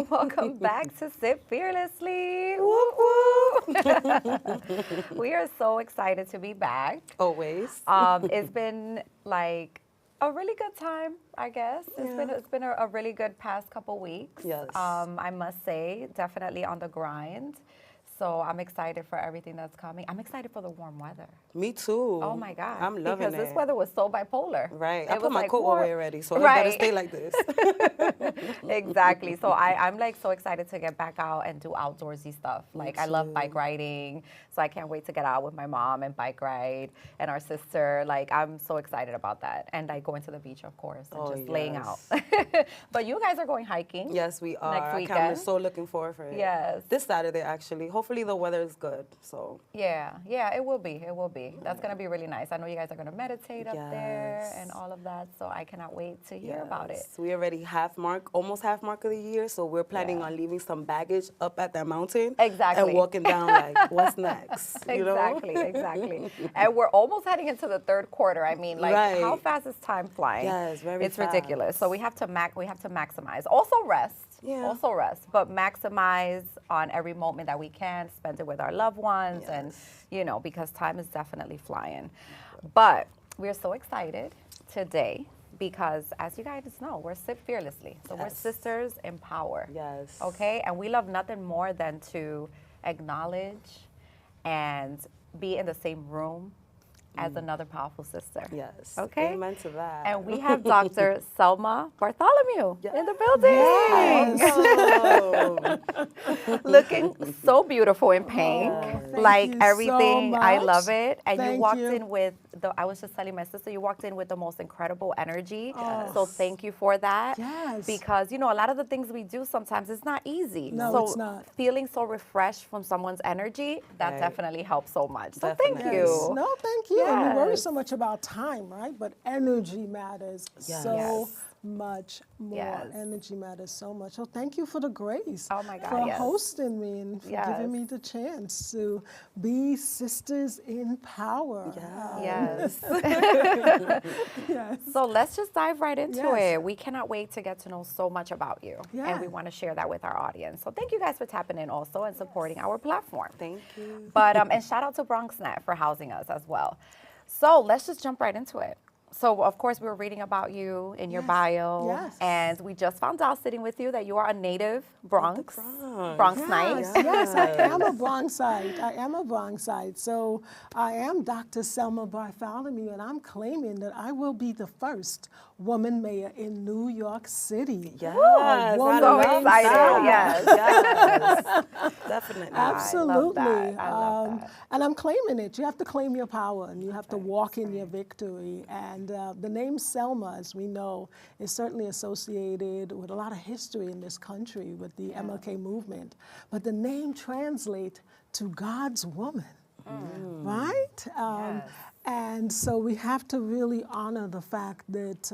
Welcome back to Sip Fearlessly. Woo woo. We are so excited to be back. Always. It's been like a really good time, I guess. It's been a really good past couple weeks. Yes. I must say, definitely on the grind. So I'm excited for everything that's coming. I'm excited for the warm weather. Me too. Oh my God. I'm loving it. Because this weather was so bipolar. Right. It I put was my like coat warm. away already, so Right. it better stay like this. Exactly. So I'm like so excited to get back out and do outdoorsy stuff. Like I love bike riding. So I can't wait to get out with my mom and bike ride and our sister. Like I'm so excited about that. And like going to the beach, of course, and just laying out. But you guys are going hiking. Yes, we are. Next weekend. I'm so looking forward for it. Yes. This Saturday, actually. Hopefully the weather is good. So. Yeah, it will be. It will be. That's going to be really nice. I know you guys are going to meditate up there and all of that. So I cannot wait to hear about it. We already almost half mark of the year. So we're planning on leaving some baggage up at that mountain. Exactly. And walking down like, what's next? You know? Exactly. And we're almost heading into the third quarter. I mean, like, how fast is time flying? Yes, very It's fast. ridiculous. So we have to maximize. Also rest. Yeah. Also rest, but maximize on every moment that we can, spend it with our loved ones, and, you know, because time is definitely flying. But we're so excited today because, as you guys know, we're Sip Fearlessly. So we're sisters in power. Yes. Okay? And we love nothing more than to acknowledge and be in the same room as another powerful sister. Yes. Okay? Amen to that. And we have Dr. Selma Bartholomew in the building. Yes. Looking so beautiful in pink. Like you everything, so I much. love it. And you Thank walked you. in with I was just telling my sister, you walked in with the most incredible energy. So thank you for that. Yes. Because, you know, a lot of the things we do sometimes, it's not easy. No, so it's not. feeling so refreshed from someone's energy, that definitely helps so much. So thank Definitely. you. No, thank you. And you worry Yes. so much about time, right? But energy matters so Yes. much more. Yes. Energy matters so much. So thank you for the grace. Oh my God, For yes. hosting me and for Yes. giving me the chance to be sisters in power. Yes. Yes. So let's just dive right into Yes. it. We cannot wait to get to know so much about you. And we Yeah. want to share that with our audience. So thank you guys for tapping in also and supporting our platform. Thank you. But and shout out to BronxNet for housing us as well. So let's just jump right into it. So, of course, we were reading about you in your bio. Yes. And we just found out sitting with you that you are a native Bronx. Bronx. Bronxite. Yes, I am a Bronxite. So I am Dr. Selma Bartholomew, and I'm claiming that I will be the first woman mayor in New York City. Yes. woman So named excited. Selma. Yes. Yes. Definitely. Absolutely. I love that. And I'm claiming it. You have to claim your power, and you have to walk in your victory. And the name Selma, as we know, is certainly associated with a lot of history in this country with the MLK movement. But the name translates to God's woman, right? And so we have to really honor the fact that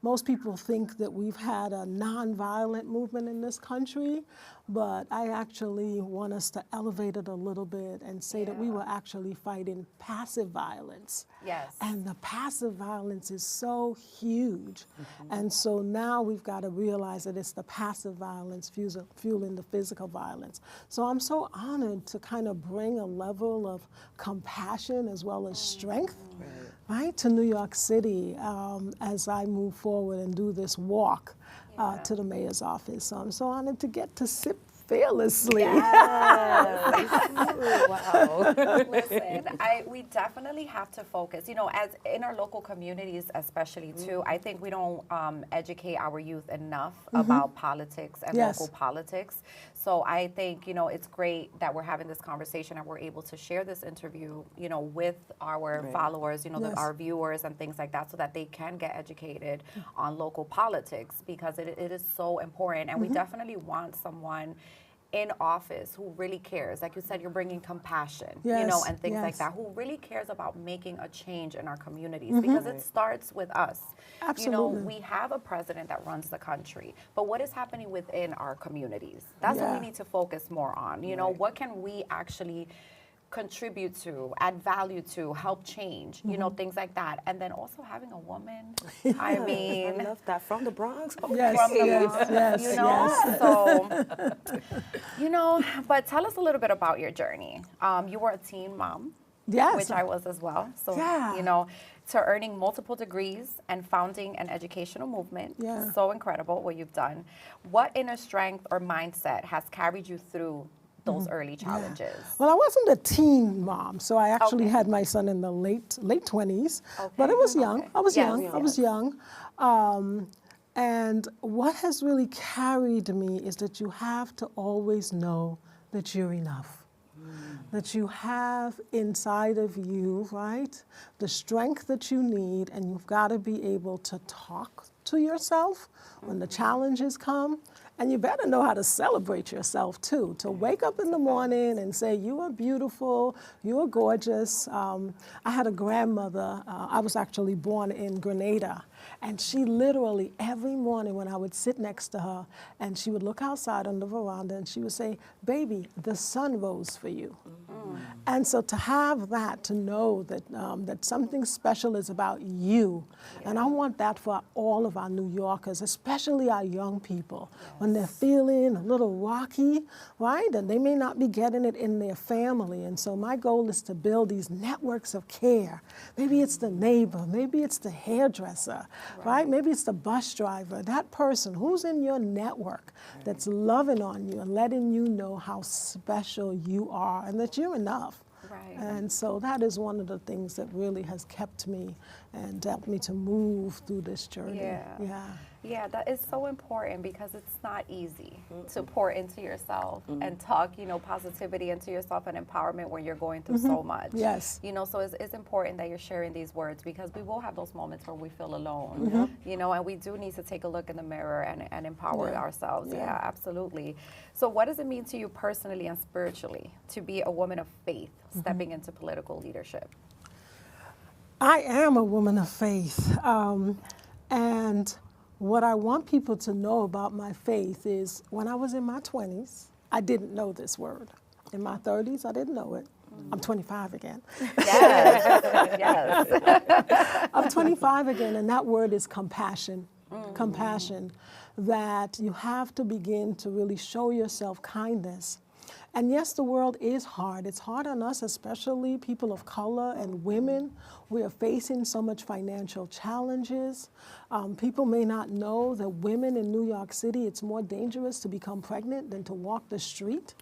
most people think that we've had a nonviolent movement in this country, but I actually want us to elevate it a little bit and say that we were actually fighting passive violence. Yes. And the passive violence is so huge. And so now we've got to realize that it's the passive violence fueling the physical violence. So I'm so honored to kind of bring a level of compassion as well as strength, right, to New York City as I move forward and do this walk to the mayor's office. So I'm so honored to get to sip fearlessly. Wow. Listen, we definitely have to focus, you know, as in our local communities especially too, I think we don't educate our youth enough about politics and local politics. So I think, you know, it's great that we're having this conversation and we're able to share this interview, you know, with our followers, you know, our viewers and things like that, so that they can get educated on local politics, because it is so important. And we definitely want someone in office who really cares. Like you said, you're bringing compassion, you know, and things like that, who really cares about making a change in our communities, because it starts with us. Absolutely. You know, we have a president that runs the country, but what is happening within our communities? That's what we need to focus more on. You know, what can we actually contribute to, add value to, help change, you know, things like that. And then also having a woman, I mean, I love that. From the Bronx. Okay. Yes, from the yes, Bronx, yes, you know, yes. so, you know, but tell us a little bit about your journey. You were a teen mom, Yes. which I was as well. So, Yeah. you know, to earning multiple degrees and founding an educational movement. Yeah. So incredible what you've done. What inner strength or mindset has carried you through those early challenges? Well, I wasn't a teen mom, so I actually Okay. had my son in the late 20s, but Okay, it was young. okay. I was Yes, young. I was yes. young. And what has really carried me is that you have to always know that you're enough. That you have inside of you, right, the strength that you need, and you've got to be able to talk to yourself when the challenges come. And you better know how to celebrate yourself too, to wake up in the morning and say, you are beautiful, you are gorgeous. I had a grandmother, I was actually born in Grenada, and she literally every morning when I would sit next to her and she would look outside on the veranda and she would say, baby, the sun rose for you. And so to have that, to know that, that something special is about you, and I want that for all of our New Yorkers, especially our young people, when they're feeling a little rocky, right? And they may not be getting it in their family. And so my goal is to build these networks of care. Maybe it's the neighbor, maybe it's the hairdresser, right? Maybe it's the bus driver, that person who's in your network that's loving on you and letting you know how special you are and that you're enough. Right. And so that is one of the things that really has kept me and helped me to move through this journey. Yeah. Yeah, that is so important because it's not easy to pour into yourself and talk, you know, positivity into yourself and empowerment when you're going through so much. Yes. You know, so it's important that you're sharing these words because we will have those moments where we feel alone, you know, and we do need to take a look in the mirror and empower ourselves. Yeah, absolutely. So what does it mean to you personally and spiritually to be a woman of faith stepping into political leadership? I am a woman of faith. And what I want people to know about my faith is when I was in my 20s, I didn't know this word. In my 30s, I didn't know it. I'm 25 again. Yes, yes. I'm 25 again, and that word is compassion. Compassion, that you have to begin to really show yourself kindness. And yes, the world is hard. It's hard on us, especially people of color and women. We are facing so much financial challenges. People may not know that women in New York City, it's more dangerous to become pregnant than to walk the street.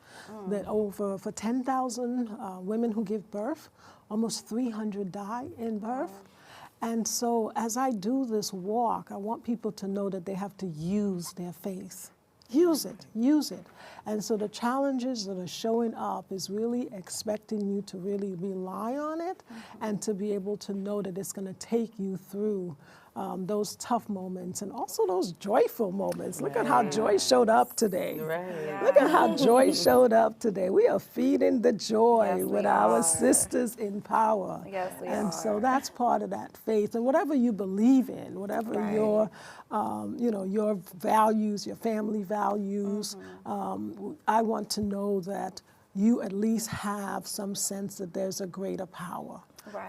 That for 10,000 women who give birth, almost 300 die in birth. And so as I do this walk, I want people to know that they have to use their faith. Use it, use it. And so the challenges that are showing up is really expecting you to really rely on it and to be able to know that it's going to take you through those tough moments and also those joyful moments. Look at how Joy showed up today. Look at how Joy showed up today. We are feeding the joy Yes, with we our are. sisters in power. Yes, we and are. so that's part of that faith. And whatever you believe in, whatever your, you know, your values, your family values, I want to know that you at least have some sense that there's a greater power.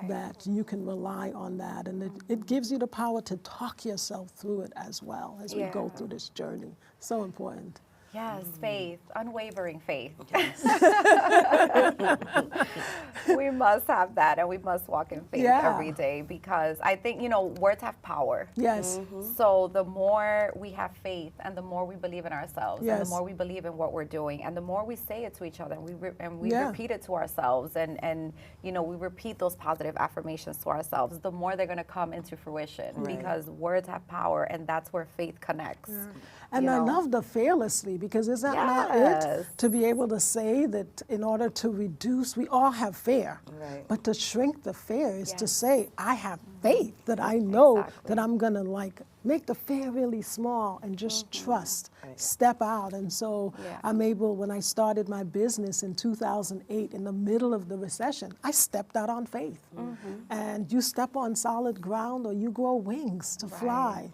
That you can rely on that, and it gives you the power to talk yourself through it as well as we go through this journey. So important. Yes, faith, unwavering faith. We must have that, and we must walk in faith every day because I think, you know, words have power. Yes. So the more we have faith and the more we believe in ourselves and the more we believe in what we're doing and the more we say it to each other and we repeat it to ourselves and you know, we repeat those positive affirmations to ourselves, the more they're going to come into fruition because words have power and that's where faith connects. And I love the fearlessly, because is that not it? To be able to say that in order to reduce, we all have fear, but to shrink the fear is to say, I have faith that I know that I'm going to like make the fear really small and just trust, step out. And so I'm able, when I started my business in 2008, in the middle of the recession, I stepped out on faith. And you step on solid ground or you grow wings to fly.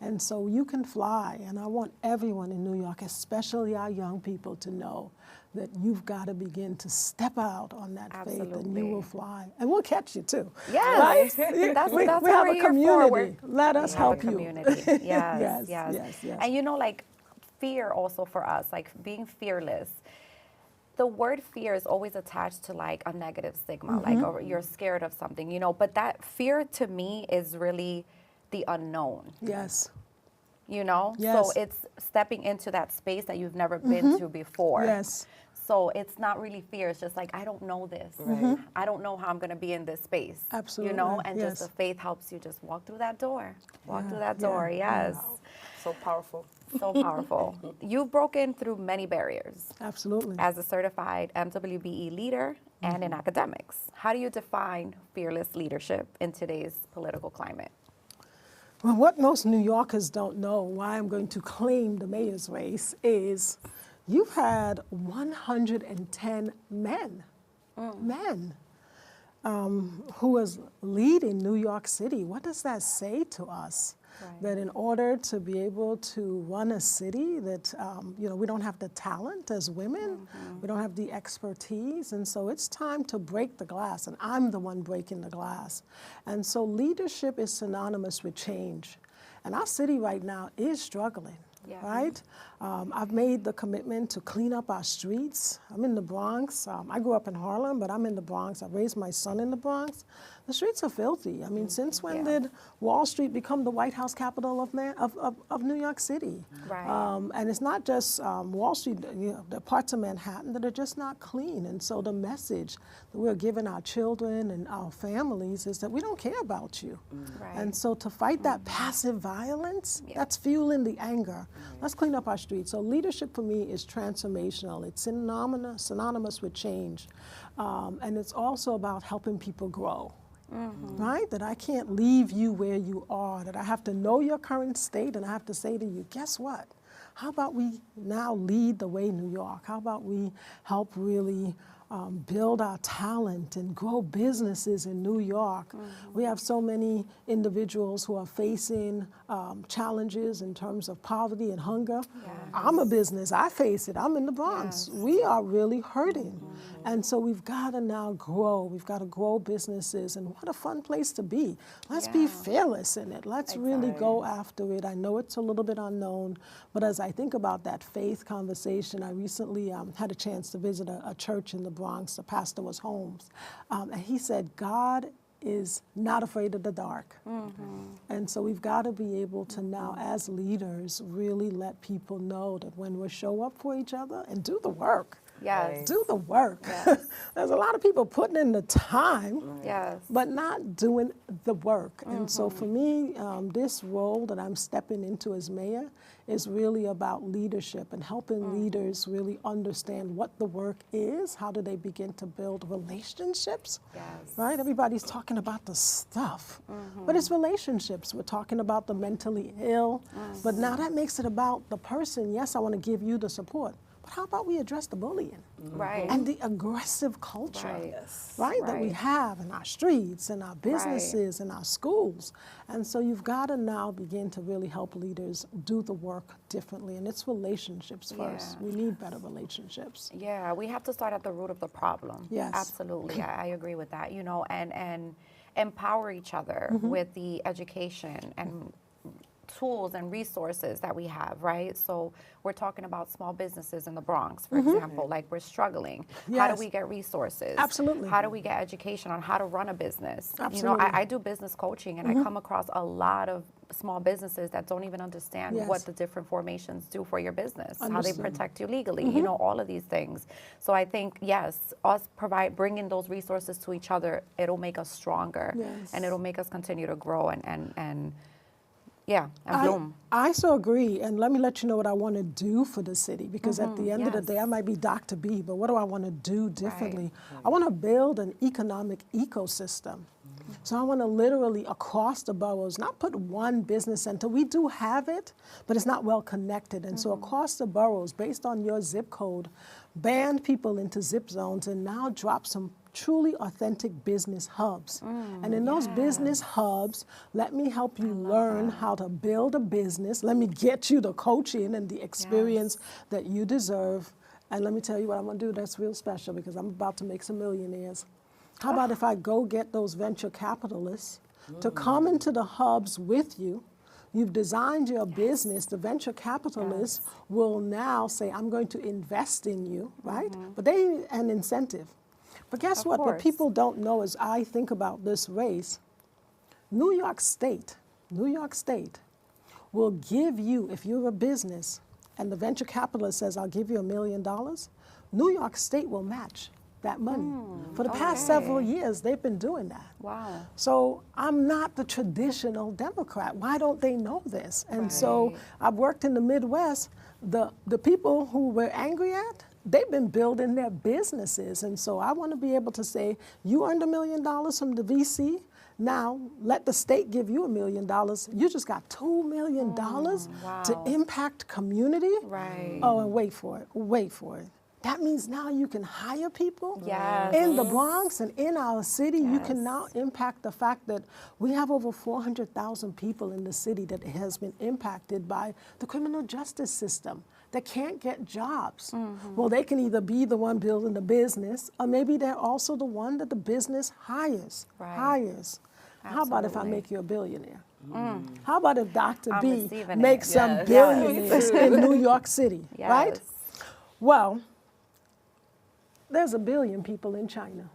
And so you can fly, and I want everyone in New York, especially our young people, to know that you've got to begin to step out on that faith, and you will fly. And we'll catch you too. Yes, right? that's we what have we're a here community. for. Let us help you. Community. Yes, yes. And you know, like fear also for us, like being fearless. The word fear is always attached to like a negative stigma, like or you're scared of something, you know, but that fear to me is really the unknown. Yes. You know? Yes. So it's stepping into that space that you've never been to before. Yes. So it's not really fear. It's just like, I don't know this. I don't know how I'm going to be in this space. Absolutely. You know? And yes. just the faith helps you just walk through that door. Walk through that door. Yes. Wow. So powerful. So powerful. You've broken through many barriers. Absolutely. As a certified MWBE leader and in academics. How do you define fearless leadership in today's political climate? Well, what most New Yorkers don't know, why I'm going to claim the mayor's race, is you've had 110 men who was leading New York City. What does that say to us? Right. That in order to be able to run a city, that we don't have the talent as women, we don't have the expertise, and so it's time to break the glass, and I'm the one breaking the glass. And so leadership is synonymous with change, and our city right now is struggling. Yeah. Right? I've made the commitment to clean up our streets. I'm in the Bronx. I grew up in Harlem, but I'm in the Bronx. I raised my son in the Bronx. The streets are filthy. I mean, since when did Wall Street become the White House capital of New York City? Right. And it's not just Wall Street, there are parts of Manhattan that are just not clean. And so the message that we're giving our children and our families is that we don't care about you. Right. And so to fight that passive violence, that's fueling the anger. Let's clean up our streets. So leadership for me is transformational. It's synonymous with change. And it's also about helping people grow. Right? That I can't leave you where you are, that I have to know your current state, and I have to say to you, guess what? How about we now lead the way New York? How about we help really build our talent and grow businesses in New York? We have so many individuals who are facing challenges in terms of poverty and hunger. Yes. I'm a business, I face it, I'm in the Bronx. Yes. We are really hurting. And so we've got to now grow. We've got to grow businesses, and what a fun place to be. Let's be fearless in it. Let's really go after it. I know it's a little bit unknown, but as I think about that faith conversation, I recently had a chance to visit a church in the Bronx. The pastor was Holmes, and he said, God is not afraid of the dark. And so we've got to be able to now, as leaders, really let people know that when we show up for each other and do the work, Yes. do the work. Yes. There's a lot of people putting in the time, Yes. but not doing the work. And so for me, this role that I'm stepping into as mayor is really about leadership and helping leaders really understand what the work is. How do they begin to build relationships? Yes. Right? Everybody's talking about the stuff, but it's relationships. We're talking about the mentally ill, but now that makes it about the person. Yes, I want to give you the support, but how about we address the bullying? Right. And the aggressive culture, Right. right, that we Right. have in our streets, in our businesses, in our schools. And so you've got to now begin to really help leaders do the work differently. And it's relationships first. Yeah. We need better relationships. Yeah, we have to start at the root of the problem. Yes. Absolutely. I agree with that, you know, and empower each other with the education and tools and resources that we have, right? So we're talking about small businesses in the Bronx, for example, like we're struggling. How do Yes. we get resources? Absolutely. How do we get education on how to run a business? You know, Absolutely. I do business coaching, and I come across a lot of small businesses that don't even understand Yes. what the different formations do for your business, how they Understood. protect you legally, you know, all of these things. So I think, yes, us bringing those resources to each other, it'll make us stronger, Yes. and it'll make us continue to grow and bloom. I so agree, and let me let you know what I want to do for the city, because at the end of the yes. day, I might be Dr. B, but what do I want to do differently? I want to build an economic ecosystem. So I want to literally, across the boroughs, not put one business center. We do have it, but it's not well connected. And so across the boroughs, based on your zip code, band people into zip zones and now drop some truly authentic business hubs. And in those business hubs, let me help you learn how to build a business. Let me get you the coaching and the experience that you deserve. And let me tell you what I'm going to do that's real special, because I'm about to make some millionaires. How about if I go get those venture capitalists to come into the hubs with you? You've designed your business. The venture capitalists will now say, I'm going to invest in you, right? But they need an incentive. But guess what? What people don't know is, I think about this race, New York State will give you, if you're a business and the venture capitalist says, I'll give you $1 million, New York State will match that money. For the past several years, they've been doing that. Wow. So I'm not the traditional Democrat. Why don't they know this? And so I've worked in the Midwest. The people who we're angry at, they've been building their businesses. And so I want to be able to say, you earned $1 million from the VC. Now, let the state give you $1 million. You just got $2 million to impact community. Right. Oh, and wait for it. That means now you can hire people Yes. in the Bronx and in our city. You can now impact the fact that we have over 400,000 people in the city that has been impacted by the criminal justice system that can't get jobs. Well, they can either be the one building the business, or maybe they're also the one that the business hires. How about if I make you a billionaire? How about if Dr. B makes some billionaires in New York City, right? Well, there's 1 billion people in China.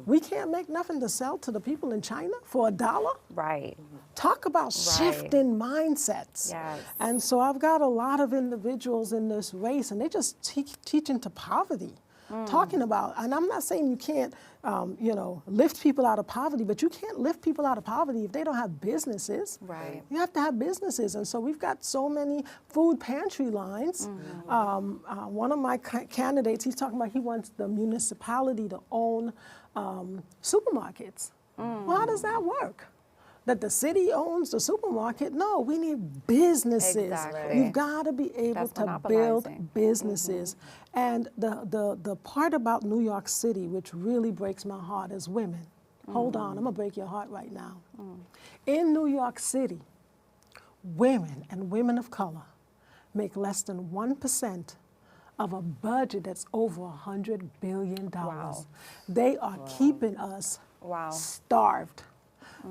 We can't make nothing to sell to the people in China for $1? Right. Talk about shifting mindsets. Yes. And so I've got a lot of individuals in this race, and they just teach into poverty. Talking about, and I'm not saying you can't, lift people out of poverty, but you can't lift people out of poverty if they don't have businesses. Right. You have to have businesses, and so we've got so many food pantry lines. One of my candidates, he's talking about he wants the municipality to own supermarkets. Well, how does that work? That the city owns the supermarket? No, we need businesses. Exactly. You've got to be able to build businesses. And the part about New York City, which really breaks my heart, is women. Hold on, I'm going to break your heart right now. In New York City, women and women of color make less than 1% of a budget that's over $100 billion. Wow. They are keeping us starved.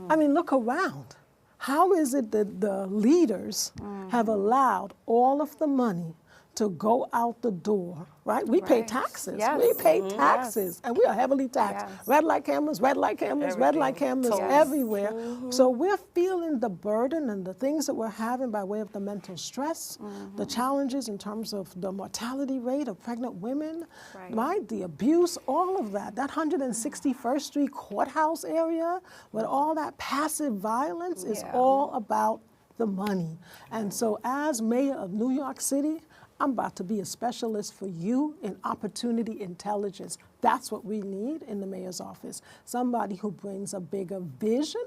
I mean, look around. How is it that the leaders have allowed all of the money to go out the door, right? We pay taxes. Yes. We pay taxes, and we are heavily taxed. Red light cameras, red light cameras, red light cameras everywhere. So we're feeling the burden and the things that we're having by way of the mental stress, the challenges in terms of the mortality rate of pregnant women, right? The abuse, all of that. That 161st Street courthouse area with all that passive violence is all about the money. And so as mayor of New York City, I'm about to be a specialist for you in opportunity intelligence. That's what we need in the mayor's office. Somebody who brings a bigger vision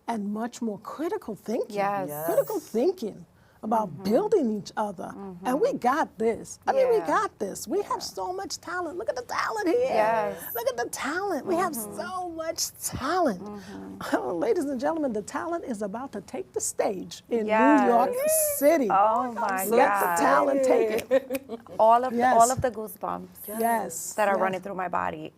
and much more critical thinking. Critical thinking about building each other. And we got this. I mean, we got this. We have so much talent. Look at the talent here. Look at the talent. We have so much talent. Ladies and gentlemen, the talent is about to take the stage in New York City. Oh my God. Let the talent take it. All of the goosebumps that are running through my body.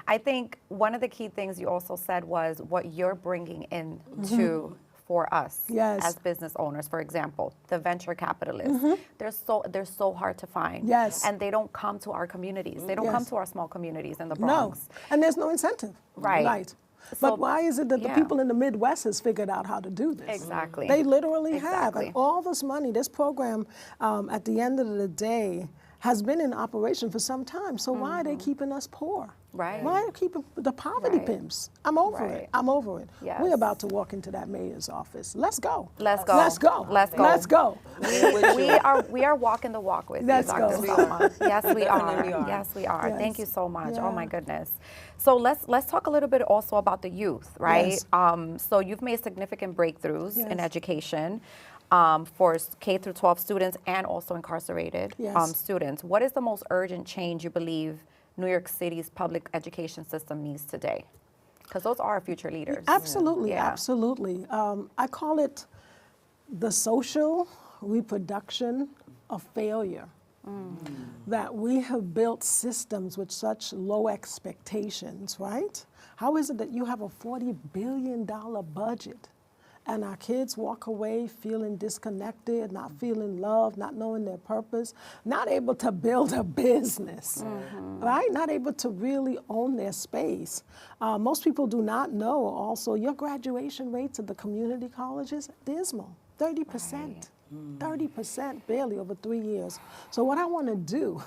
I think one of the key things you also said was what you're bringing in to for us as business owners. For example, the venture capitalists. They're so hard to find. And they don't come to our communities. They don't come to our small communities in the Bronx. No, and there's no incentive. Right. But why is it that the people in the Midwest has figured out how to do this? Exactly. They literally have. And all this money, this program, at the end of the day, has been in operation for some time. So why are they keeping us poor? Right. Why are they keeping the poverty pimps? I'm over it. I'm over it. We're about to walk into that mayor's office. Let's go. Let's go. Let's go. Let's go. Let's go. We are walking the walk with you, Dr. Selma. Yes, we are. Yes, we are. Thank you so much. Oh my goodness. So let's talk a little bit also about the youth, right? So you've made significant breakthroughs in education. For K through 12 students and also incarcerated students. What is the most urgent change you believe New York City's public education system needs today? Because those are our future leaders. Absolutely, Yeah. absolutely. I call it the social reproduction of failure. That we have built systems with such low expectations, right? How is it that you have a $40 billion budget and our kids walk away feeling disconnected, not feeling loved, not knowing their purpose, not able to build a business, right? Not able to really own their space. Most people do not know also your graduation rates at the community colleges, dismal, 30%. Right. 30% barely over 3 years. So what I want to do,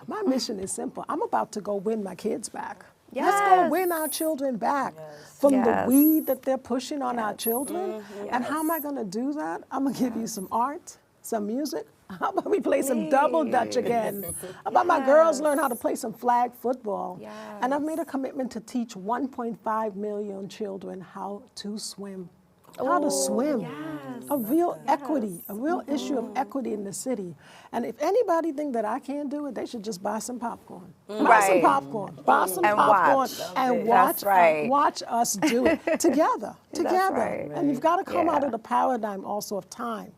my mission is simple. I'm about to go win my kids back. Yes. Let's go win our children back from the weed that they're pushing on our children. And how am I going to do that? I'm going to give you some art, some music. How about we play some double dutch again? How about my girls learn how to play some flag football? And I've made a commitment to teach 1.5 million children how to swim. How to swim, a real equity, a real issue of equity in the city. And if anybody think that I can't do it, they should just buy some popcorn. Buy some popcorn, buy some popcorn, and watch us do it together, together. And you've got to come out of the paradigm also of time.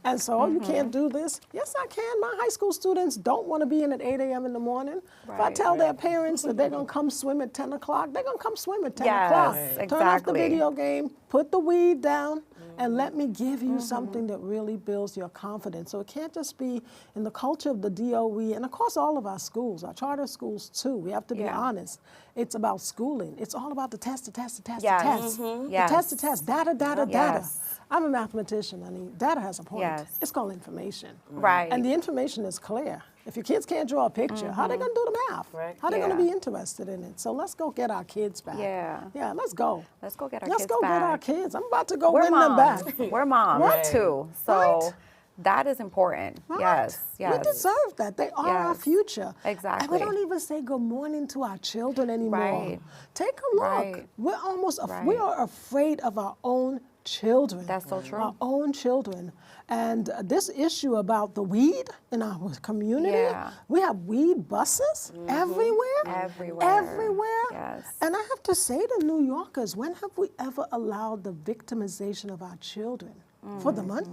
And so, you can't do this. Yes, I can. My high school students don't want to be in at 8 a.m. in the morning. If I tell their parents that they're going to come swim at 10 o'clock, they're going to come swim at 10 o'clock. Turn off the video game, put the weed down, and let me give you something that really builds your confidence. So it can't just be in the culture of the DOE, and of course all of our schools, our charter schools too. We have to be honest. It's about schooling. It's all about the test, the test, the test, the test. The test, the test, data, data, data. I'm a mathematician, I mean, data has a point. It's called information. And the information is clear. If your kids can't draw a picture, how are they going to do the math? How are they going to be interested in it? So let's go get our kids back. Yeah, let's go. Let's go get our kids back. Let's go get our kids. I'm about to go We're win moms. them back. We're moms too. So that is important. Yes. We deserve that. They are our future. Exactly. And we don't even say good morning to our children anymore. Take a look. We're almost, we are afraid of our own children. That's so true. Our own children. And this issue about the weed in our community, we have weed buses everywhere. Everywhere. And I have to say to New Yorkers, when have we ever allowed the victimization of our children for the money?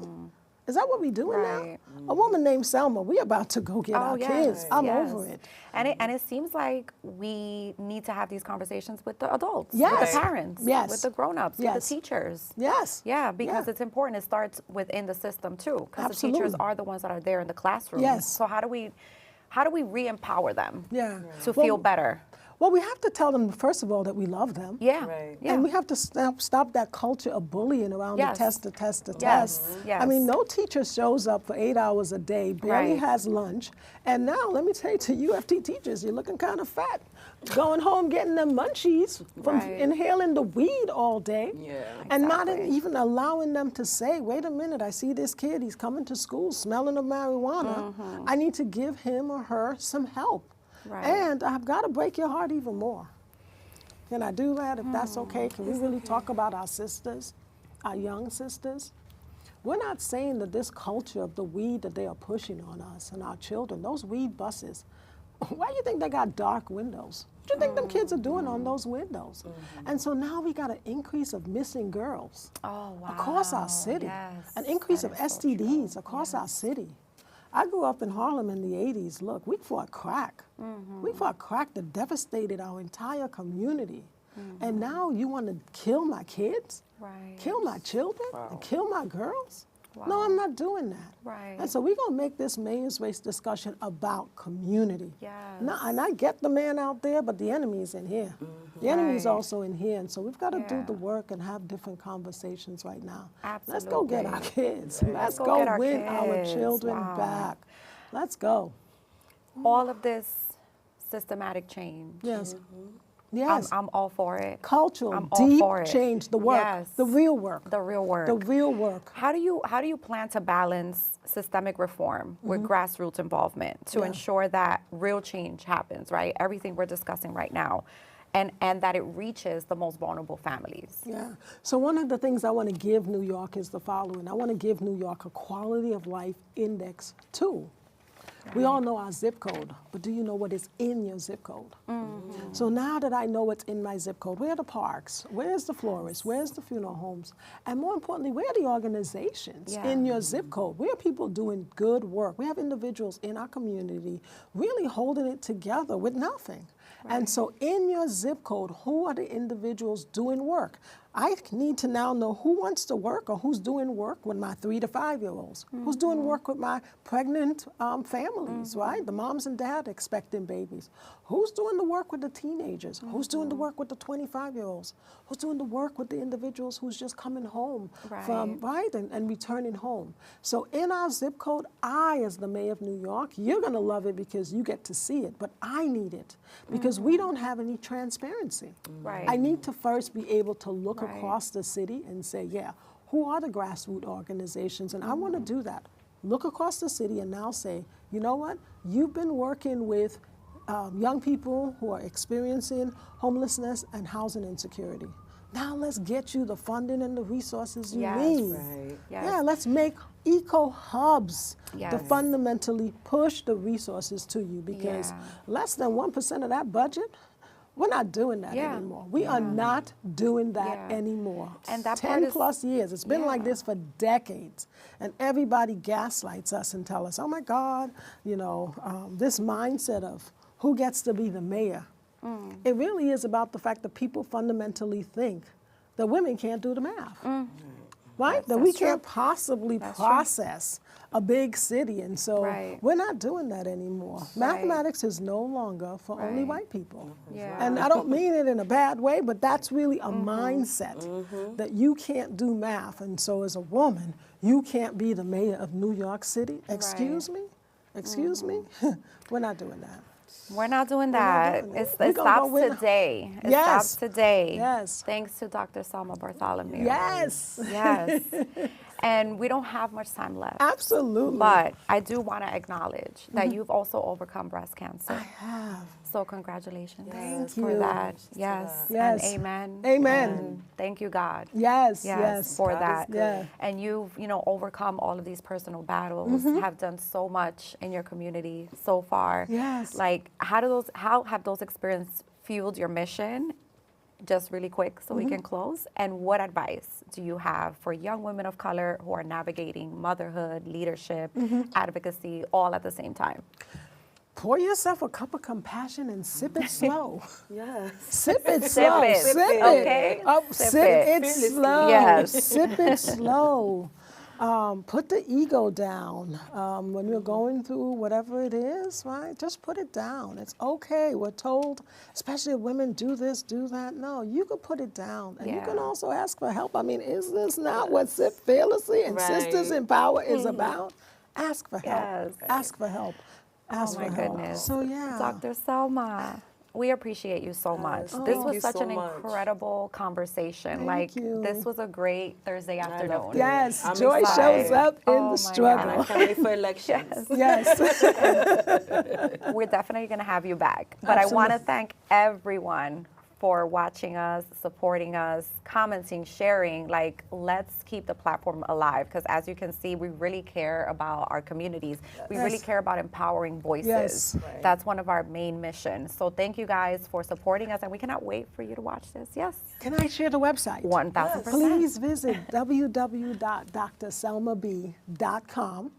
Is that what we're doing now? A woman named Selma, we're about to go get our kids. I'm over it. And it seems like we need to have these conversations with the adults, with the parents, with the grown-ups, with the teachers. Yeah, because it's important. It starts within the system too, because the teachers are the ones that are there in the classroom. So how do we re-empower them to feel better? Well, we have to tell them, first of all, that we love them. And we have to stop that culture of bullying around the test, the test, the test. I mean, no teacher shows up for 8 hours a day, barely has lunch. And now, let me tell you, to UFT teachers, you're looking kind of fat. Going home, getting them munchies from inhaling the weed all day. And not even allowing them to say, wait a minute, I see this kid, he's coming to school smelling of marijuana. I need to give him or her some help. And I've got to break your heart even more. Can I do that, if that's okay? Can we really talk about our sisters, our young sisters? We're not saying that this culture of the weed that they are pushing on us and our children, those weed buses, why do you think they got dark windows? What do you think them kids are doing on those windows? And so now we got an increase of missing girls across our city, an increase of STDs across our city. I grew up in Harlem in the 80s. Look, we fought crack. We fought crack that devastated our entire community. And now you want to kill my kids? Kill my children? And kill my girls? No, I'm not doing that. And so we're going to make this mayor's race discussion about community. Now, and I get the man out there, but the enemy is in here. The enemy is also in here. And so we've got to do the work and have different conversations right now. Let's go get our kids. Let's go win our children back. Let's go. All of this systematic change. I'm all for it. Cultural, deep change, the work, the real work. The real work. The real work. How do you plan to balance systemic reform with grassroots involvement to ensure that real change happens, right? Everything we're discussing right now. And that it reaches the most vulnerable families. So one of the things I want to give New York is the following. I want to give New York a quality of life index 2. We all know our zip code, but do you know what is in your zip code? So now that I know what's in my zip code, where are the parks? Where's the florists? Where's the funeral homes? And more importantly, where are the organizations in your zip code? Where are people doing good work? We have individuals in our community really holding it together with nothing. And so in your zip code, who are the individuals doing work? I need to now know who wants to work or who's doing work with my 3 to 5-year-olds, who's doing work with my pregnant families, right? The moms and dads expecting babies. Who's doing the work with the teenagers? Who's doing the work with the 25-year-olds? Who's doing the work with the individuals who's just coming home from, and returning home? So in our zip code, I, as the mayor of New York, you're gonna love it because you get to see it, but I need it because we don't have any transparency. I need to first be able to look across the city and say, yeah, who are the grassroots organizations? And I want to do that. Look across the city and now say, you know what? You've been working with young people who are experiencing homelessness and housing insecurity. Now let's get you the funding and the resources you need. Yeah, let's make eco-hubs to fundamentally push the resources to you because less than 1% of that budget, we're not doing that anymore. We are not doing that anymore. And that 10 plus years. It's been like this for decades. And everybody gaslights us and tell us, oh my God, you know, this mindset of who gets to be the mayor. It really is about the fact that people fundamentally think that women can't do the math. Right? That we can't possibly process a big city. And so we're not doing that anymore. Mathematics is no longer for only white people. And I don't mean it in a bad way, but that's really a mindset that you can't do math. And so as a woman, you can't be the mayor of New York City. Excuse me? Excuse me? We're not doing that. We're not doing that. It stops today. It stops today. Thanks to Dr. Selma Bartholomew. Yes. And we don't have much time left. Absolutely. But I do want to acknowledge that you've also overcome breast cancer. I have. So congratulations Thank for you. that. Yes. Yes. And amen. Amen. And thank you, God. Yes. For God that. is good. And you've, overcome all of these personal battles, have done so much in your community so far. Yes. Like, how have those experiences fueled your mission? Just really quick so we can close. And what advice do you have for young women of color who are navigating motherhood, leadership, advocacy, all at the same time? Pour yourself a cup of compassion and sip it slow. Sip it Sip slow. it. Sip it. Okay. Sip it slow. Yes. Sip it slow. Put the ego down. When you're going through whatever it is, right? Just put it down. It's okay. We're told, especially if women do this, do that. No, you can put it down. And you can also ask for help. I mean, is this not what Sip Fearlessly and Sisters in Power is about? Ask for help. Ask for help. Ask for help. Goodness. So yeah. Dr. Selma, we appreciate you so much. This was such an incredible conversation. Thank you. This was a great Thursday afternoon. Yes, I'm joy excited. shows up in the struggle. And I can't wait for elections. Yes. We're definitely going to have you back. But I want to thank everyone for watching us, supporting us, commenting, sharing. Like, let's keep the platform alive because as you can see, we really care about our communities. We really care about empowering voices. That's one of our main missions. So thank you guys for supporting us and we cannot wait for you to watch this. Yes. Can I share the website? 1000%. Please visit www.drselmab.com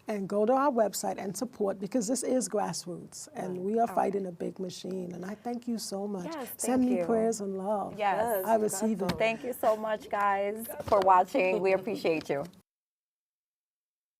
and go to our website and support because this is grassroots and we are fighting a big machine. And I thank you so much. Send me prayers and love. Yes. I receive it. Thank you so much, guys, for watching. We appreciate you.